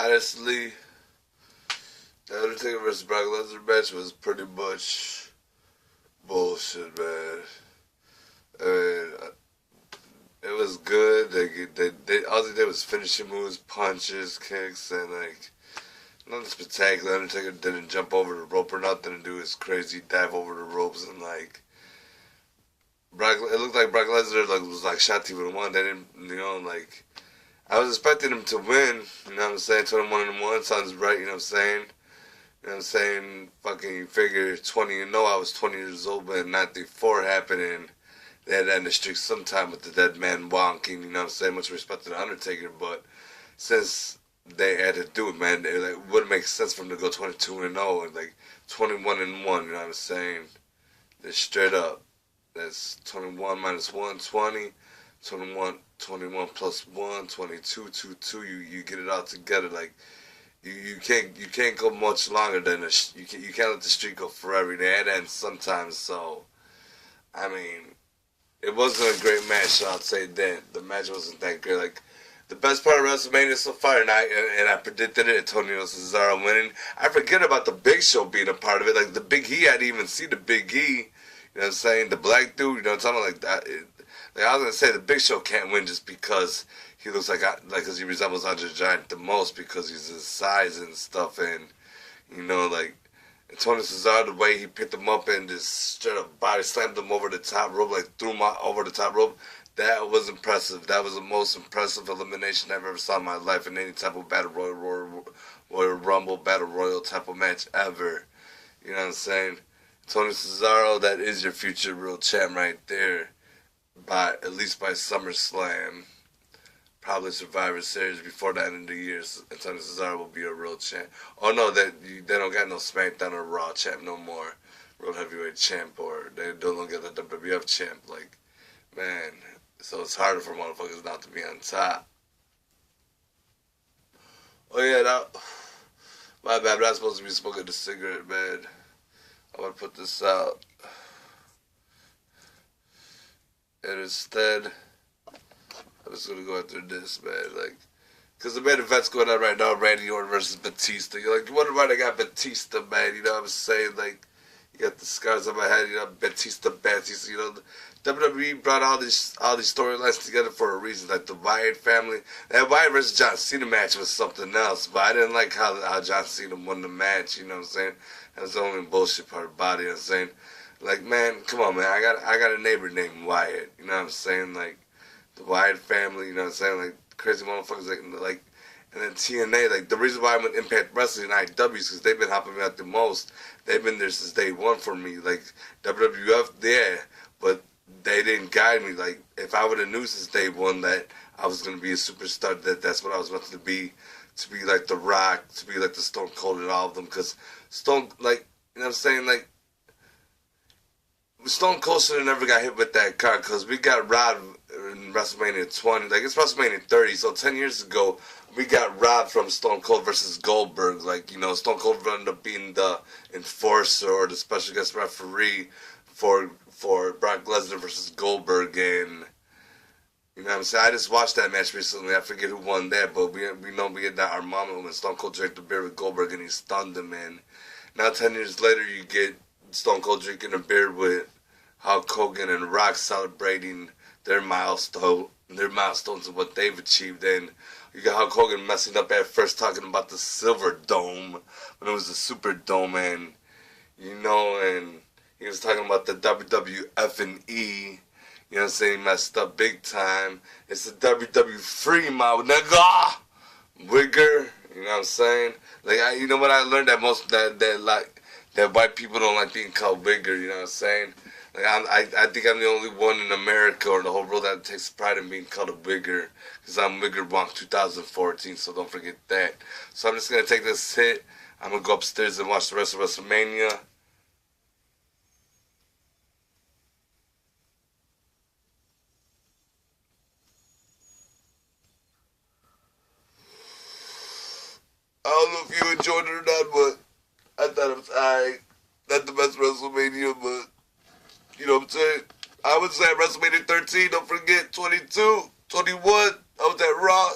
honestly, the Undertaker versus Brock Lesnar match was pretty much bullshit, man. I mean, it was good. All they did was finishing moves, punches, kicks, and like nothing spectacular. Undertaker didn't jump over the rope or nothing and do his crazy dive over the ropes, and like it looked like Brock Lesnar was like shot to even one. They didn't, like I was expecting him to win. You know what I'm saying? 21-1 sounds right. You know what I'm saying? You know what I'm saying? Fucking you figure 20. I was 20 years old, but not before happening. They had to end the streak sometime with the dead man wonking, you know what I'm saying? Much respect to the Undertaker, but since they had to do it, man, it wouldn't make sense for them to go 22-0 and like 21-1, you know what I'm saying? They're straight up. That's 21 minus 1, 20. 21 plus 1, 22, 2, 2. You get it all together. Like you can't go much longer than you can't let the streak go forever. They had to end sometimes. So I mean, it wasn't a great match, so I'd say that. The match wasn't that great. Like, the best part of WrestleMania so far, and I predicted it, Antonio Cesaro winning. I forget about the Big Show being a part of it. Like, the Big E, I didn't even see the Big E. You know what I'm saying? The black dude, you know what I'm talking about? Like, I was going to say the Big Show can't win just because he looks like because he resembles Andre the Giant the most because he's his size and stuff. And, like, Tony Cesaro, the way he picked him up and just straight up body slammed him over the top rope, like threw him over the top rope, that was impressive. That was the most impressive elimination I've ever saw in my life in any type of Battle Royal Rumble, Battle Royal type of match ever. You know what I'm saying? Tony Cesaro, that is your future real champ right there, at least by SummerSlam. Probably Survivor Series before the end of the year, and Tony Cesaro will be a real champ. Oh no, they don't got no SmackDown or Raw champ no more, World Heavyweight champ, or they don't get the WWF champ. Like, man, so it's harder for motherfuckers not to be on top. Oh yeah, my bad. I'm not supposed to be smoking the cigarette, man. I want to put this out, and instead, I'm just gonna go after this, man. Like, cause the main event's going on right now, Randy Orton versus Batista. You're like, you wonder why they got Batista, man? You know what I'm saying? Like, you got the scars on my head. Batista. WWE brought all these storylines together for a reason. Like the Wyatt family, that Wyatt versus John Cena match was something else. But I didn't like how John Cena won the match. You know what I'm saying? That's the only bullshit part about it. You know what I'm saying? Like, man, come on, man. I got a neighbor named Wyatt. You know what I'm saying? Like, the Wyatt family, you know what I'm saying? Like, crazy motherfuckers, like, and then TNA, like, the reason why I'm with Impact Wrestling and IW is because they've been helping me out the most. They've been there since day one for me. Like, WWF, yeah, but they didn't guide me. Like, if I would have knew since day one that I was going to be a superstar, that's what I was meant to be like The Rock, to be like the Stone Cold and all of them, because Stone, like, you know what I'm saying? Like, Stone Cold should have never got hit with that car, because we got robbed in WrestleMania 20, like it's WrestleMania 30, so 10 years ago, we got robbed from Stone Cold versus Goldberg. Like, Stone Cold ended up being the enforcer or the special guest referee for Brock Lesnar versus Goldberg, and you know what I'm saying? I just watched that match recently. I forget who won that, but we know we had that our moment when Stone Cold drank the beer with Goldberg and he stunned him, and now 10 years later, you get Stone Cold drinking a beer with Hulk Hogan and Rock celebrating their milestones of what they've achieved. And you got Hulk Hogan messing up at first talking about the Silver Dome when it was the Super Dome, and and he was talking about the WWF and E. You know what I'm saying? He messed up big time. It's the WW3, my nigga. Wigger. You know what I'm saying? Like, you know what I learned that white people don't like being called Wigger. You know what I'm saying? Like, I think I'm the only one in America or the whole world that takes pride in being called a Wigger, because I'm Wigger Wonk 2014, so don't forget that. So I'm just going to take this hit. I'm going to go upstairs and watch the rest of WrestleMania. I don't know if you enjoyed it or not, but I thought it was alright. Not the best WrestleMania, but you know what I'm saying? I was at WrestleMania 13, don't forget, 22, 21, I was at Raw,